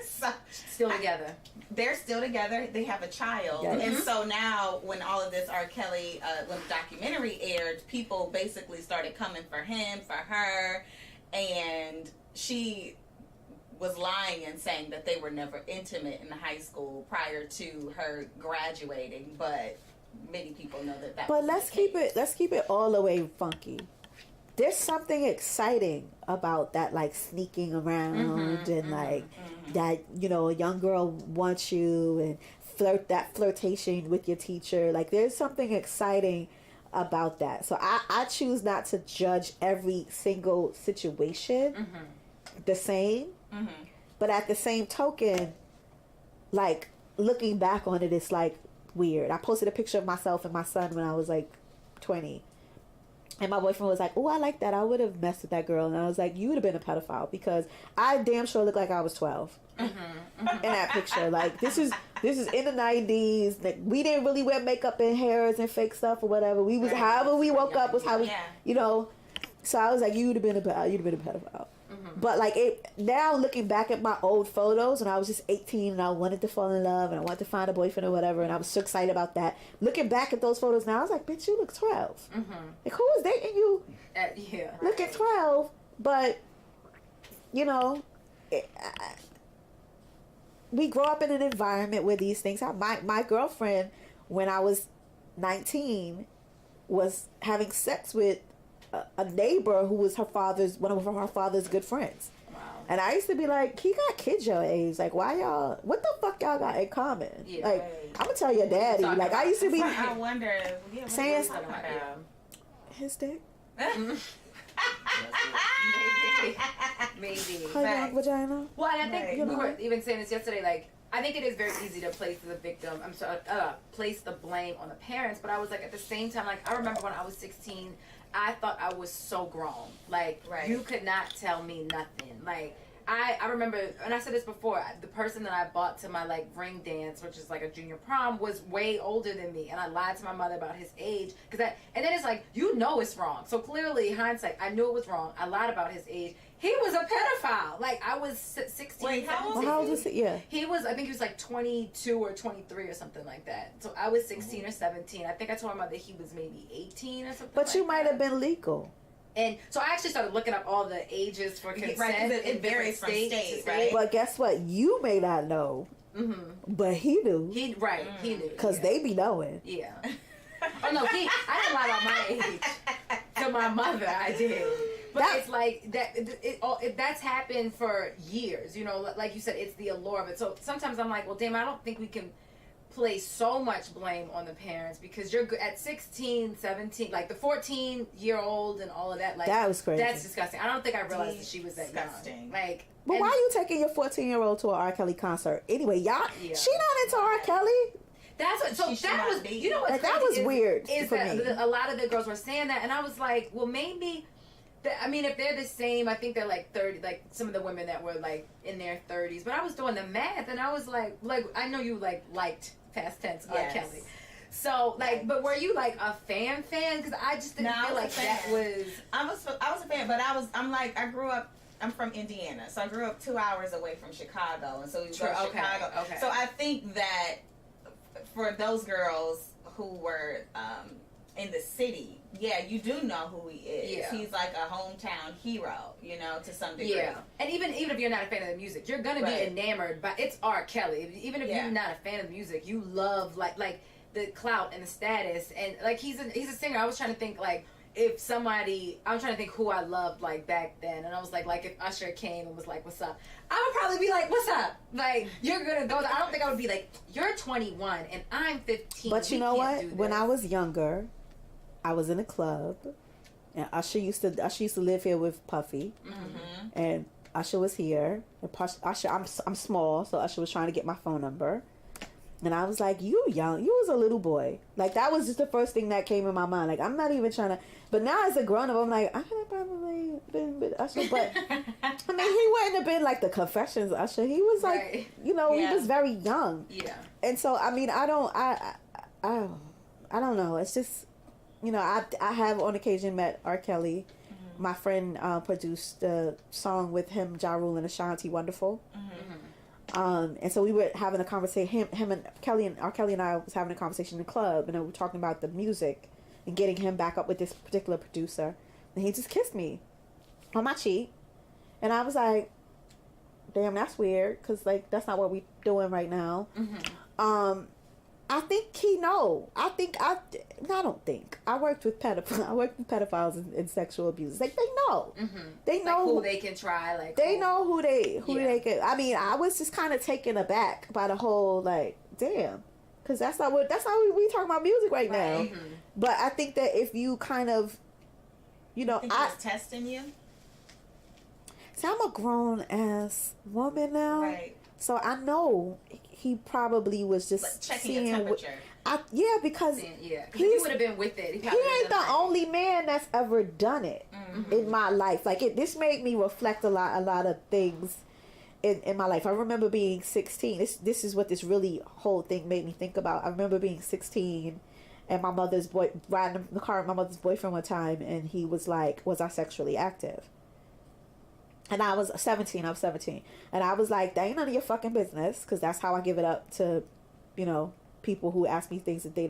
So, Still together. they're still together. They have a child. Yes. And so now, when all of this R. Kelly, when the documentary aired, people basically started coming for him, for her, and she was lying and saying that they were never intimate in high school prior to her graduating, but many people know that. But let's keep it all the way funky. There's something exciting about that, like, sneaking around and like that, you know, a young girl wants you and flirtation with your teacher. Like, there's something exciting about that. So I choose not to judge every single situation the same. But at the same token, like, looking back on it, it's like weird. I posted a picture of myself and my son when I was like 20. And my boyfriend was like, oh, I like that. I would have messed with that girl. And I was like, you would have been a pedophile, because I damn sure looked like I was 12 in that picture. Like, this is in the 90s. Like, we didn't really wear makeup and hairs and fake stuff or whatever. We was, however we woke up was how we, you know. So I was like, you'd have been a pedophile. But like, now looking back at my old photos when I was just 18 and I wanted to fall in love and I wanted to find a boyfriend or whatever, and I was so excited about that. Looking back at those photos now, I was like, bitch, you look 12. Like, who was dating you? Yeah. Look at 12. But, you know, we grow up in an environment where these things happen. My girlfriend, when I was 19, was having sex with a neighbor who was one of her father's good friends. Wow. And I used to be like, he got kids your age. Like, why y'all, what the fuck y'all got in common? Yeah, like, right. I'm gonna tell your daddy. Like, I used to be I wonder, what saying are you talking about? his dick. Maybe. Her young vagina. Well, and I think Right. we were even saying this yesterday, like, I think it is very easy to place the victim, place the blame on the parents, but I was like, at the same time, like, I remember when I was 16, I thought I was so grown. Like, Right. you could not tell me nothing. Like, I remember, and I said this before, the person that I bought to my, like, ring dance, which is like a junior prom, was way older than me, and I lied to my mother about his age, and then it's like, you know it's wrong. So clearly, hindsight, I knew it was wrong. I lied about his age. He was a pedophile. Like, I was 16. Wait, how old Well, how old is it? Yeah. He was, I think he was like 22 or 23 or something like that. So I was 16 or 17. I think I told my mother he was maybe 18 or something. But like you might that. have been legal. And so I actually started looking up all the ages for consent. Right, 'cause it in varies from different state, to state. right? But guess what? You may not know, but he knew. He knew. Because they be knowing. Yeah. Oh no, I didn't lie about my age to my mother. I did. But it's like that. That's happened for years. You know, like you said, it's the allure of it. So sometimes I'm like, well, damn, I don't think we can place so much blame on the parents because you're at 16, 17, like the 14-year-old and all of that. Like that was crazy. That's disgusting. I don't think I realized that she was that young. Like, but why are you taking your 14-year-old to an R. Kelly concert anyway? Y'all, she not into R. Kelly. That's what. So that was. You know what? Like, that was weird. Is for that me. A lot of the girls were saying that, and I was like, well, maybe. I mean, if they're the same, I think they're like 30, like some of the women that were like in their 30s. But I was doing the math, and I was like I know you liked past tense R. Kelly. So but were you like a fan? Because I just didn't feel like that was. I was a fan, but I grew up. I'm from Indiana, so I grew up 2 hours away from Chicago, and so we go to Chicago. Okay. So I think that for those girls who were in the city, you do know who he is. Yeah. He's like a hometown hero, to some degree. Yeah, and even if you're not a fan of the music, you're gonna be enamored by it's R. Kelly. Even if you're not a fan of the music, you love like the clout and the status, and like he's a singer. I was trying to think like. If somebody, I'm trying to think who I loved like back then, and I was like if Usher came and was like, "What's up?" I would probably be like, "What's up?" Like you're gonna go. I don't think I would be like, "You're 21 and I'm 15." But you know what? When I was younger, I was in a club, and Usher used to live here with Puffy, and Usher was here. And Usher, I'm small, so Usher was trying to get my phone number. And I was like, you young, you was a little boy. Like, that was just the first thing that came in my mind. Like, I'm not even trying to, but now as a grown-up, I'm like, I could have probably been with Usher, but, I mean, he wouldn't have been like the Confessions Usher. He was like, he was very young. Yeah. And so, I mean, I don't know. It's just, I have on occasion met R. Kelly. Mm-hmm. My friend produced a song with him, Ja Rule, and Ashanti Wonderful. Mm-hmm. And so we were having a conversation, him and Kelly and R. Kelly and I was having a conversation in the club, and we were talking about the music and getting him back up with this particular producer. And he just kissed me on my cheek. And I was like, damn, that's weird, because, like, that's not what we doing right now. Mm-hmm. I think he know. I worked with pedophiles and sexual abusers. Like, they know. Mm-hmm. They know who they can try. Like they know who they can. I mean, I was just kind of taken aback by the whole, like, damn, because that's not we talking about music right now. Mm-hmm. But I think that if you kind of, think he was testing you. See, I'm a grown ass woman now, right? So I know he probably was just like checking your temperature. Because he would have been with it. He ain't the only man that's ever done it in my life. Like this made me reflect a lot of things in my life. I remember being 16. This is what this really whole thing made me think about. I remember being 16 and my mother's riding in the car with my mother's boyfriend one time, and he was like, "Was I sexually active?" And I was 17. And I was like, that ain't none of your fucking business, because that's how I give it up to, people who ask me things that they're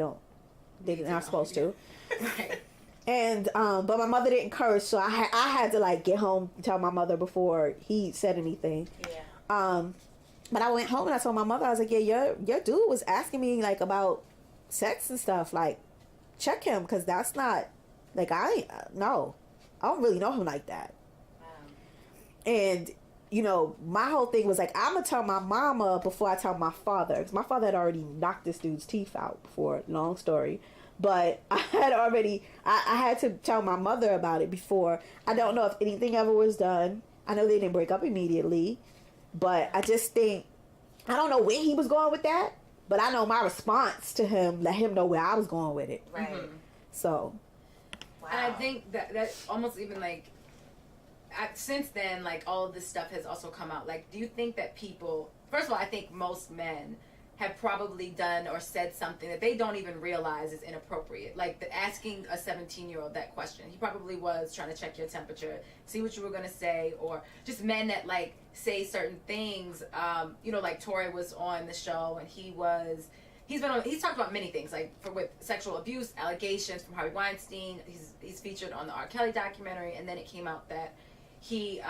not supposed to. Right. And but my mother didn't curse, so I had to like get home and tell my mother before he said anything. Yeah. But I went home and I told my mother, I was like, yeah, your dude was asking me like about sex and stuff. Like, check him, because that's not like I don't really know him like that. And, my whole thing was like, I'm going to tell my mama before I tell my father. Because my father had already knocked this dude's teeth out before. Long story. But I had to tell my mother about it before. I don't know if anything ever was done. I know they didn't break up immediately. But I just think, I don't know where he was going with that. But I know my response to him let him know where I was going with it. Right. Mm-hmm. So. Wow. And I think that almost even like, since then, like, all of this stuff has also come out. Like, do you think that people, first of all, I think most men have probably done or said something that they don't even realize is inappropriate. Like, asking a 17-year-old that question. He probably was trying to check your temperature, see what you were going to say, or just men that, like, say certain things. Like, Tori was on the show, and he's talked about many things, like with sexual abuse allegations from Harvey Weinstein. He's featured on the R. Kelly documentary, and then it came out that he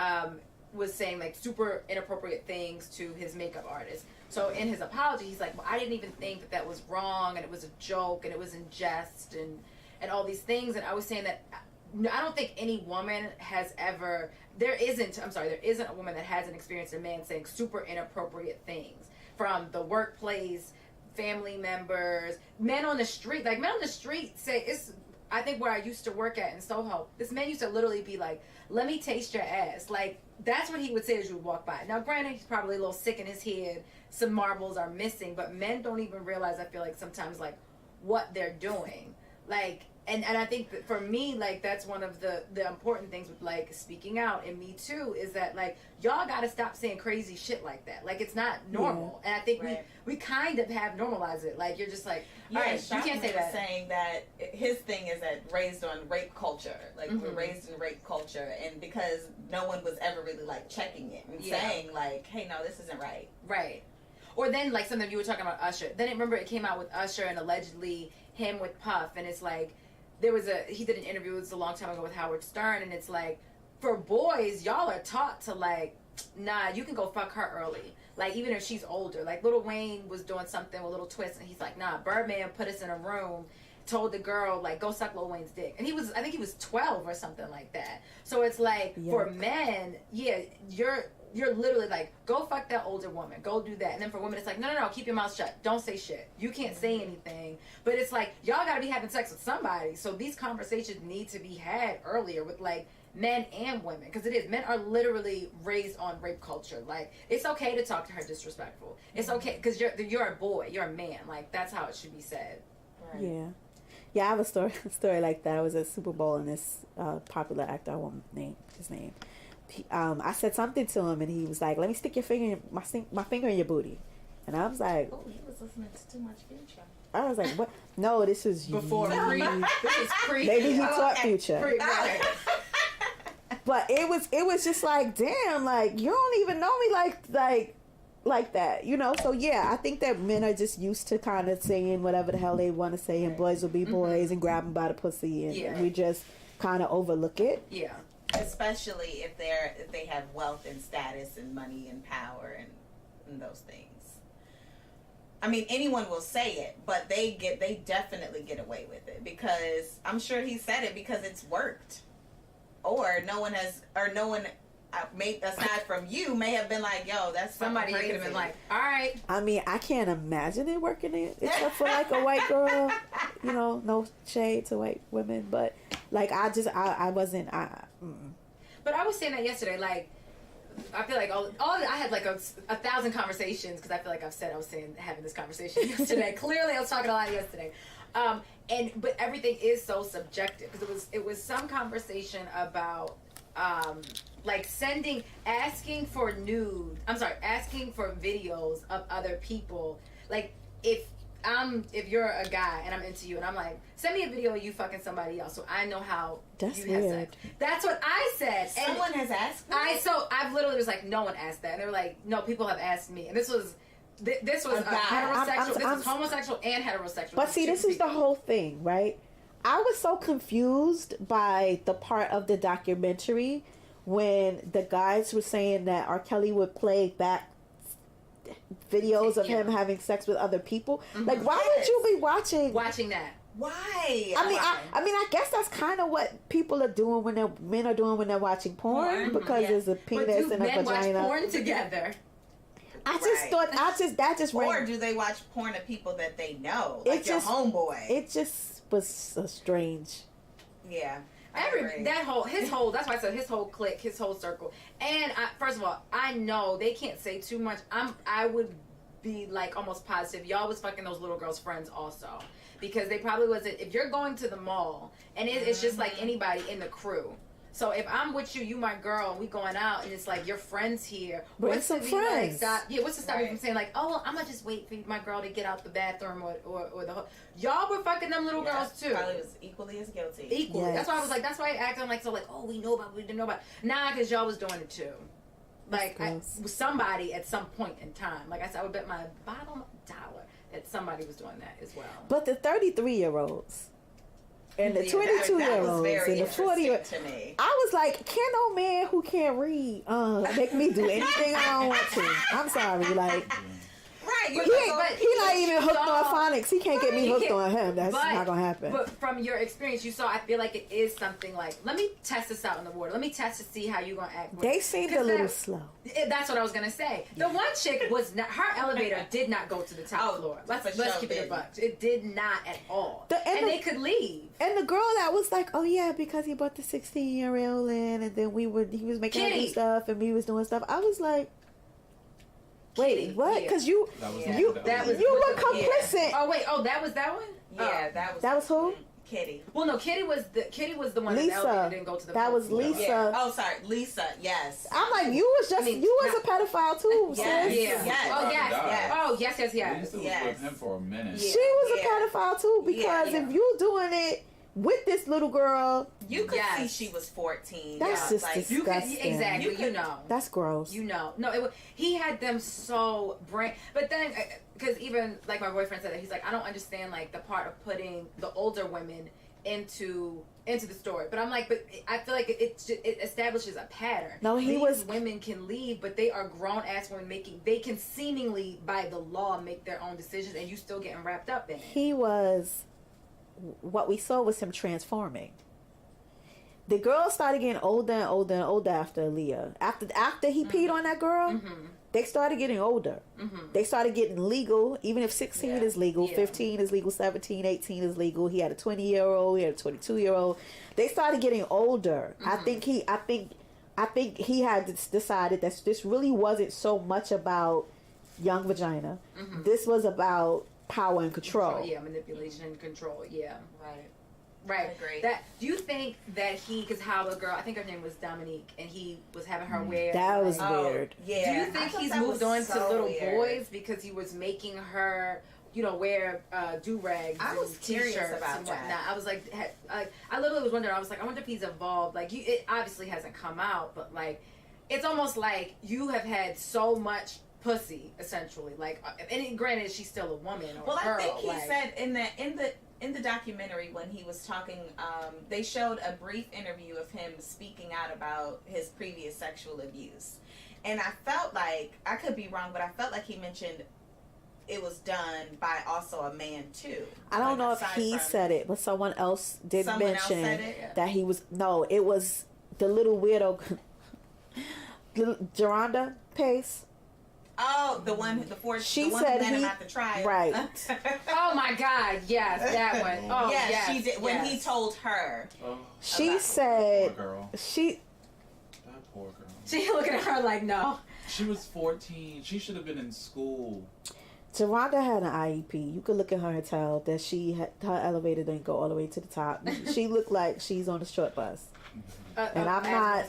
was saying like super inappropriate things to his makeup artist. So in his apology, he's like, well, I didn't even think that was wrong, and it was a joke, and it was in jest, and all these things. And I was saying that I don't think any woman has ever, there isn't a woman that hasn't experienced a man saying super inappropriate things, from the workplace, family members, men on the street. Like, men on the street say, it's, I think where I used to work at in Soho, this man used to literally be like, let me taste your ass. Like, that's what he would say as you would walk by. Now, granted, he's probably a little sick in his head. Some marbles are missing, but men don't even realize, I feel like, sometimes, like, what they're doing. Like, and I think that for me, like, that's one of the important things with, like, speaking out, and me too, is that, like, y'all gotta stop saying crazy shit like that. Like, it's not normal. And I think we kind of have normalized it. Like, you're just like, all right, you can't say that. Saying that his thing is that raised on rape culture. Like, we're raised in rape culture, and because no one was ever really, like, checking it and saying, like, hey, no, this isn't right. Right. Or then, like, something you were talking about Usher. Then, remember, it came out with Usher and allegedly him with Puff, and it's like, he did an interview, it was a long time ago, with Howard Stern, and it's like, for boys, y'all are taught to, like, nah, you can go fuck her early. Like, even if she's older. Like, Lil Wayne was doing something with Little Twist, and he's like, nah, Birdman put us in a room, told the girl, like, go suck Lil Wayne's dick. And I think he was 12 or something like that. So it's like, for men, you're literally like, go fuck that older woman. Go do that. And then for women, it's like, no, keep your mouth shut. Don't say shit. You can't say anything. But it's like, y'all gotta be having sex with somebody. So these conversations need to be had earlier with, like, men and women. Because it is. Men are literally raised on rape culture. Like, it's okay to talk to her disrespectful. It's okay. Because you're a boy. You're a man. Like, that's how it should be said. Right. Yeah. Yeah, I have a story like that. I was at Super Bowl, and this popular actor, I won't name his name. I said something to him, and he was like, let me stick your finger in my finger in your booty. And I was like, oh, he was listening to too much Future. I was like, what? No, this is before pre. This is pre. Maybe he taught Future. Right. But it was just like, damn, like, you don't even know me like that, you know? So yeah, I think that men are just used to kind of saying whatever the hell they want to say, and boys will be boys and grab them by the pussy, and we just kind of overlook it. Yeah. Especially if they have wealth and status and money and power and those things. I mean, anyone will say it, but they definitely get away with it, because I'm sure he said it because it's worked. Or no one aside from you may have been like, yo, that's somebody could have been like, all right. I mean, I can't imagine it working it, except for like a white girl, you know, no shade to white women, but like, I wasn't. But I was saying that yesterday, like, I feel like I had like 1,000 conversations, because I feel like I was having this conversation yesterday. Clearly, I was talking a lot yesterday. But everything is so subjective, because it was some conversation about like asking for videos of other people. Like, if you're a guy and I'm into you, and I'm like, send me a video of you fucking somebody else, so I know how that's you weird. have sex. That's what I said. Someone has asked me? I've literally was like, no one asked that. And they were like, no, people have asked me. And this was heterosexual. This is homosexual and heterosexual. But see, this is the whole thing, right? I was so confused by the part of the documentary when the guys were saying that R. Kelly would play back videos of him having sex with other people. Like, why would you be watching that? Why? I mean, I guess that's kind of what people are doing when men are doing when they're watching porn, because there's a penis and a vagina. Men watch porn together. I just thought that just ran. Or do they watch porn of people that they know, like your homeboy? It just was a strange. Yeah. That's why I said his whole clique, his whole circle. And first of all, I know they can't say too much. I would be like almost positive y'all was fucking those little girls' friends also, because they probably wasn't. If you're going to the mall and it's just like anybody in the crew. So if I'm with you, you my girl, and we going out, and it's like your friends here. What's some friends? What's to stop you from saying like, oh, well, I'm gonna just wait for my girl to get out the bathroom or the y'all were fucking them little girls too. Probably was equally as guilty. Equally. Yes. That's why I was like, that's why I acted like so like, oh, we didn't know about. Nah, because y'all was doing it too. Like somebody at some point in time. Like I said, I would bet my bottom dollar that somebody was doing that as well. But the 33-year-olds. And the 22-year-olds and the 40-year-olds. I was like, can no man who can't read make me do anything I don't want to? I'm sorry, like. Right, right. He not even hooked on phonics. He can't get me hooked on him. That's not gonna happen. But from your experience, you saw. I feel like it is something like, let me test this out in the water. Let me test to see how you gonna act. They seemed a little slow. That's what I was gonna say. The one chick was not. Her elevator did not go to the top floor. Let's keep it a buck. It did not at all. And they could leave. And the girl that was like, oh yeah, because he brought the 16-year-old in, and then he was making her do stuff, and we was doing stuff. I was like, wait, what? Because you were complicit. Oh wait, that was that one. Yeah, that was who? Kitty. Well, no, Kitty was the one Lisa. that the elevator didn't go to the. That was Lisa. Yeah. Oh, sorry, Lisa. Yes. I'm like, you was a pedophile too, sis. Yes. Oh yes. Oh yes. Lisa was with him for a minute. She was a pedophile too, because if you doing it with this little girl, you could see she was 14. That's just disgusting. Exactly. That's gross. No, he had them so but then because even like my boyfriend said that, he's like, I don't understand like the part of putting the older women into the story, but I'm like, but I feel like it establishes a pattern. No, These women can leave, but they are grown ass women they can seemingly by the law make their own decisions, and you still getting wrapped up in it. What we saw was him transforming. The girl started getting older and older and older after Aaliyah. After he peed on that girl, they started getting older. They started getting legal, even if 16 is legal, 15 is legal, 17, 18 is legal. He had a 20-year-old, he had a 22-year-old. They started getting older. I think he had decided that this really wasn't so much about young vagina. This was about power and control. Manipulation and control. Right. I agree. Do you think that because how a girl, I think her name was Dominique, and he was having her wear. That was weird. Yeah. Do you think he's moved on to little boys because he was making her, wear do-rags and T-shirts about and whatnot? I was like, I literally was wondering. I was like, I wonder if he's evolved. Like, it obviously hasn't come out, but like, it's almost like you have had so much pussy, essentially. Like, and granted, she's still a woman or a girl. I think he said in the documentary when he was talking, they showed a brief interview of him speaking out about his previous sexual abuse, and I felt like, I could be wrong, but I felt like he mentioned it was done by also a man too. I don't know if he said it, but someone else did mention that he was. No, it was the little weirdo, Geronda Pace. Oh, the one she the said one he at the trial. Right. Oh my God! Yes, that one. Oh yes, she did. When he told her, she said, poor girl. That poor girl. She looking at her like, no. She was 14. She should have been in school. Geronda had an IEP. You could look at her and tell that her elevator didn't go all the way to the top. She looked like she's on a short bus. And I'm not.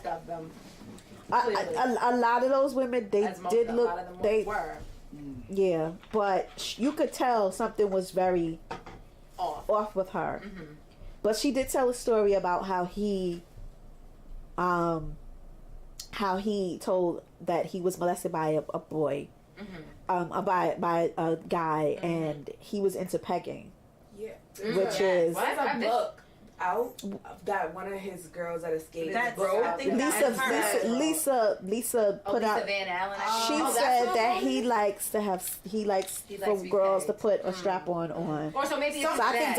A lot of those women, they did look. They were. Yeah, but you could tell something was very off with her. But she did tell a story about how he told that he was molested by a boy, by a guy, and he was into pegging. Yeah, which is there's a book out that one of his girls that escaped. Lisa put out. Van Allen. She said that he likes for girls to put a strap on. Or so maybe. So I think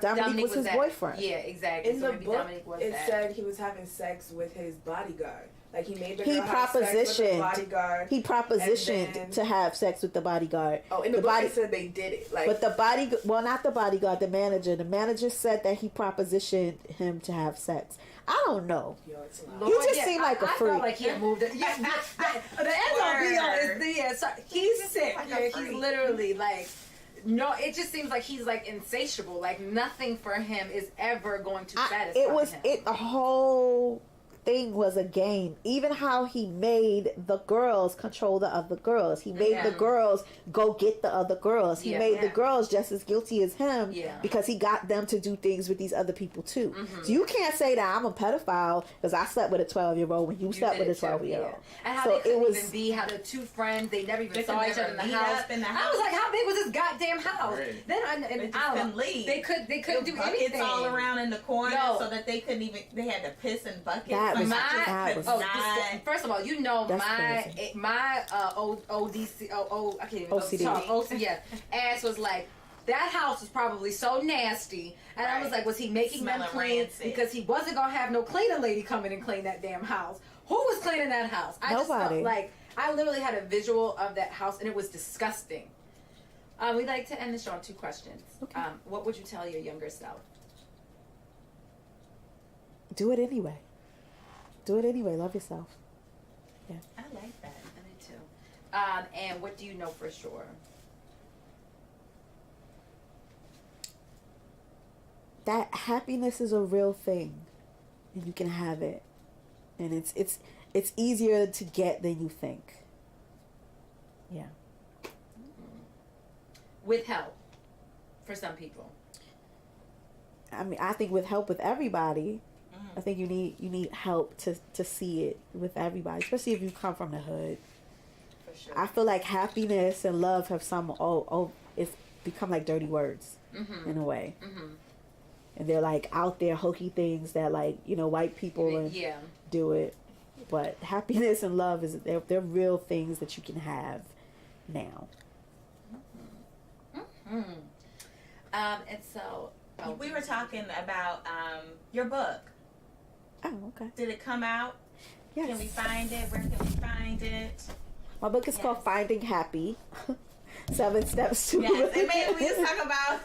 Dominique was his boyfriend. Yeah, exactly. In the book, it said he was having sex with his bodyguard. Like he made the girl have sex with the bodyguard. He propositioned to have sex with the bodyguard. Oh, in the book it said they did it. Like, but not the bodyguard, the manager. The manager said that he propositioned him to have sex. I don't know. He just seemed like a freak. I felt like he had moved it. The end all be all is he's sick. He's literally like. No, it just seems like he's like insatiable. Like nothing for him is ever going to satisfy him. The whole thing was a game. Even how he made the girls control the other girls. He made the girls go get the other girls. He made the girls just as guilty as him because he got them to do things with these other people too. So you can't say that I'm a pedophile because I slept with a 12-year-old when you slept with a 12-year-old. And how they couldn't even be, how the two friends, they never even saw each other in the house. I was like, how big was this goddamn house? Right. Then I don't leave. They couldn't do anything. Buckets all around in the corner so that they couldn't even, they had to piss in buckets. First of all, you know my ODC, I can't even OCD. OCD, ass was like, that house was probably so nasty. And I was like, was he making them clean? Rancid. Because he wasn't going to have no cleaner lady come in and clean that damn house. Who was cleaning that house? I just felt like, I literally had a visual of that house and it was disgusting. We'd like to end the show on 2 questions. Okay. What would you tell your younger self? Do it anyway. Do it anyway. Love yourself. Yeah. I like that. I do too. And what do you know for sure? That happiness is a real thing, and you can have it, and it's easier to get than you think. Yeah. With help, for some people. I mean, I think with help with everybody, I think you need help to see it with everybody, especially if you come from the hood. For sure. I feel like happiness and love have it's become like dirty words in a way. Mm-hmm. And they're like out there hokey things that like, white people do it. But happiness and love they're real things that you can have now. And so we were talking about your book. Oh, okay. Did it come out? Yes. Can we find it? Where can we find it? My book is called Finding Happy. 7 Steps to Yes, and maybe we just talk about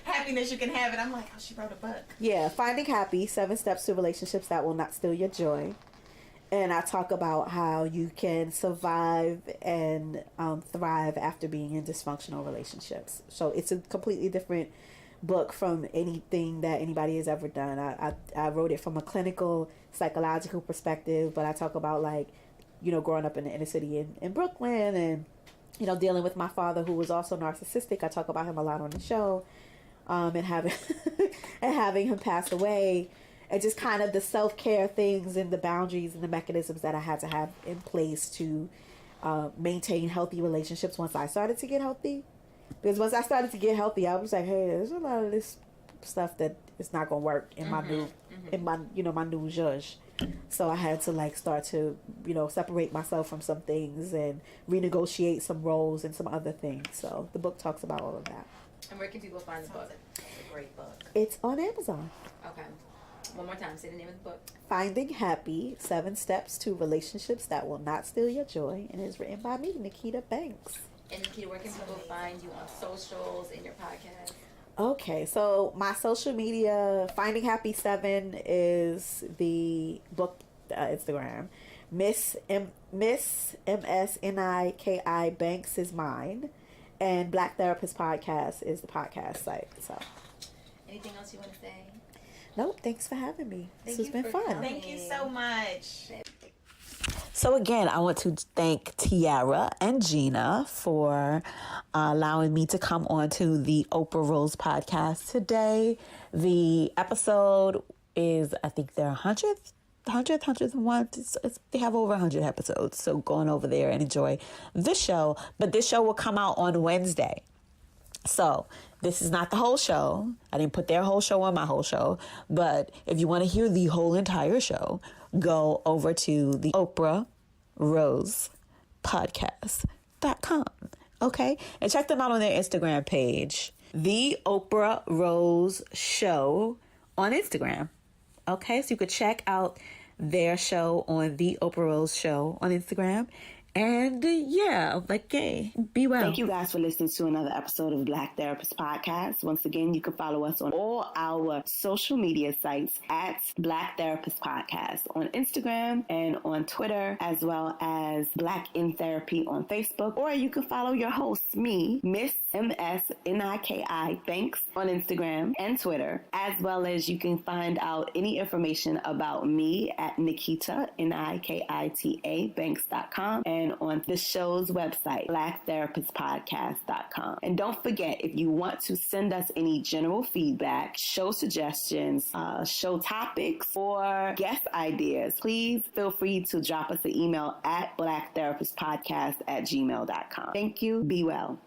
happiness you can have it. I'm like, oh, she wrote a book. Yeah, Finding Happy, 7 Steps to Relationships That Will Not Steal Your Joy. And I talk about how you can survive and thrive after being in dysfunctional relationships. So it's a completely different book from anything that anybody has ever done. I wrote it from a clinical, psychological perspective, but I talk about growing up in the inner city in Brooklyn and dealing with my father who was also narcissistic. I talk about him a lot on the show, and having and having him pass away, and just kind of the self-care things and the boundaries and the mechanisms that I had to have in place to maintain healthy relationships once I started to get healthy. Because once I started to get healthy, I was like, hey, there's a lot of this stuff that is not gonna work in my new my new zhuzh. So I had to start to separate myself from some things and renegotiate some roles and some other things. So the book talks about all of that. And where can people find the book? It's a great book. It's on Amazon. Okay. One more time, say the name of the book. Finding Happy, 7 Steps to Relationships That Will Not Steal Your Joy, and it's written by me, Nikita Banks. And Nikita, where can people find you on socials and your podcast? Okay, so my social media, Finding Happy 7 is the book Instagram. Miss MSNIKI Banks is mine, and Black Therapist Podcast is the podcast site. So, anything else you want to say? Nope. Thanks for having me. This has been fun. Thank you so much. So again, I want to thank Tiara and Gina for allowing me to come on to the Oprah Rose Podcast today. The episode is, I think, their 101st. They have over 100 episodes. So go on over there and enjoy the show. But this show will come out on Wednesday. So this is not the whole show. I didn't put their whole show on my whole show. But if you want to hear the whole entire show, go over to the Oprah Rose Podcast.com. Okay? And check them out on their Instagram page. The Oprah Rose Show on Instagram. Okay? So you could check out their show on The Oprah Rose Show on Instagram. And be well. Thank you guys for listening to another episode of Black Therapist Podcast. Once again, you can follow us on all our social media sites at Black Therapist Podcast on Instagram and on Twitter, as well as Black in Therapy on Facebook. Or you can follow your host, me, Miss MSNIKI Banks on Instagram and Twitter, as well as you can find out any information about me at Nikita, NIKITA Banks.com, and on the show's website, blacktherapistpodcast.com. And don't forget, if you want to send us any general feedback, show suggestions, show topics, or guest ideas, please feel free to drop us an email at blacktherapistpodcast@gmail.com. Thank you. Be well.